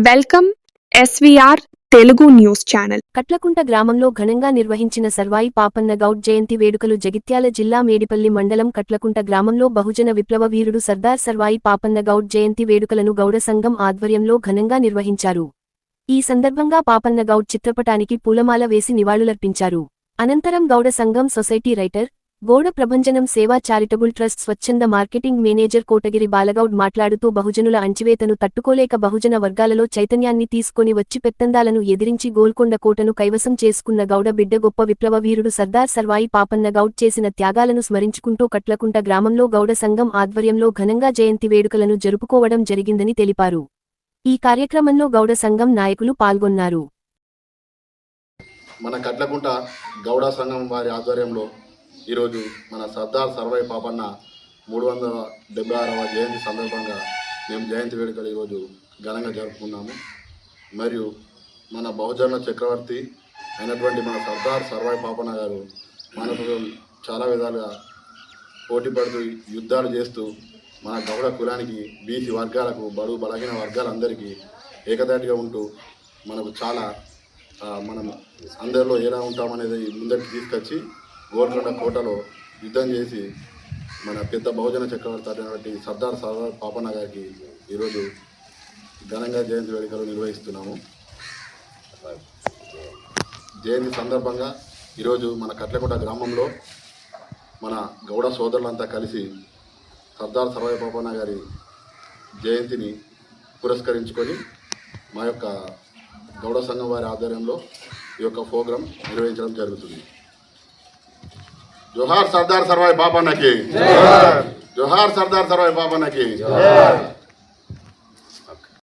Welcome SVR Telugu news channel. Katlakunta గ్రామంలో ఘనంగా నిర్వహించిన సర్వాయి పాపన్న గౌడ్ జయంతి వేడుకలు. జగిత్యాల జిల్లా మేడిపల్లి మండలం కట్లకుంట గ్రామంలో బహుజన విప్లవ వీరుడు సర్దార్ సర్వాయి పాపన్న గౌడ్ జయంతి వేడుకలను గౌడ సంఘం ఆధ్వర్యంలో ఘనంగా నిర్వహించారు. ఈ సందర్భంగా పాపన్న గౌడ్ చిత్రపటానికి పూలమాల వేసి నివాళులర్పించారు. అనంతరం గౌడ సంఘం సొసైటీ రైటర్, గౌడ ప్రభంజనం సేవా చారిటబుల్ ట్రస్ట్ స్వచ్ఛంద మార్కెటింగ్ మేనేజర్ కోటగిరి బాలగౌడ్ మాట్లాడుతూ బహుజనుల అణచివేతను తట్టుకోలేక బహుజన వర్గాలలో చైతన్యాన్ని తీసుకొని వచ్చి పెత్తందాలను ఎదిరించి గోల్కొండ కోటను కైవసం చేసుకున్న గౌడ బిడ్డ గొప్ప విప్లవ వీరుడు సర్దార్ సర్వాయి పాపన్న గౌడ్ చేసిన త్యాగాలను స్మరించుకుంటూ కట్లకుంట గ్రామంలో గౌడ సంఘం ఆధ్వర్యంలో ఘనంగా జయంతి వేడుకలను జరుపుకోవడం జరిగిందని తెలిపారు. ఈ కార్యక్రమంలో గౌడ సంఘం నాయకులు పాల్గొన్నారు. మన కట్లకుంట గౌడ సంఘం వారి ఆధ్వర్యంలో ఈరోజు మన సర్దార్ సర్వాయి పాపన్న 376వ జయంతి సందర్భంగా మేము జయంతి వేడుకలు ఈరోజు ఘనంగా జరుపుకున్నాము. మరియు మన బహుజన చక్రవర్తి అయినటువంటి మన సర్దార్ సర్వాయి పాపన్న గారు మనకు చాలా విధాలుగా పోటీ పడుతూ యుద్ధాలు చేస్తూ మన గౌడ కులానికి, బీసీ వర్గాలకు, బడుగు బలహీన వర్గాలందరికీ ఏకదాటిగా ఉంటూ మనకు చాలా మనం అందరిలో ఎలా ఉంటామనేది ముందరికి తీసుకొచ్చి గోల్కొండ కోటలో యుద్ధం చేసి మన పెద్ద బహుజన చక్రవర్తి అయినటువంటి సర్దార్ సర్వాయి పాపన్న గారికి ఈరోజు ఘనంగా జయంతి వేడుకలు నిర్వహిస్తున్నాము. జయంతి సందర్భంగా ఈరోజు మన కట్లకుంట గ్రామంలో మన గౌడ సోదరులంతా కలిసి సర్దార్ సర్వాయి పాపన్న గారి జయంతిని పురస్కరించుకొని మా యొక్క గౌడ సంఘం వారి ఆధ్వర్యంలో ఈ యొక్క ప్రోగ్రాం నిర్వహించడం జరుగుతుంది. జోహార్ సర్దార్ సర్వాయి పాపన్నకి, జోహార్ సర్దార్ సర్వాయి పాపన్నకి.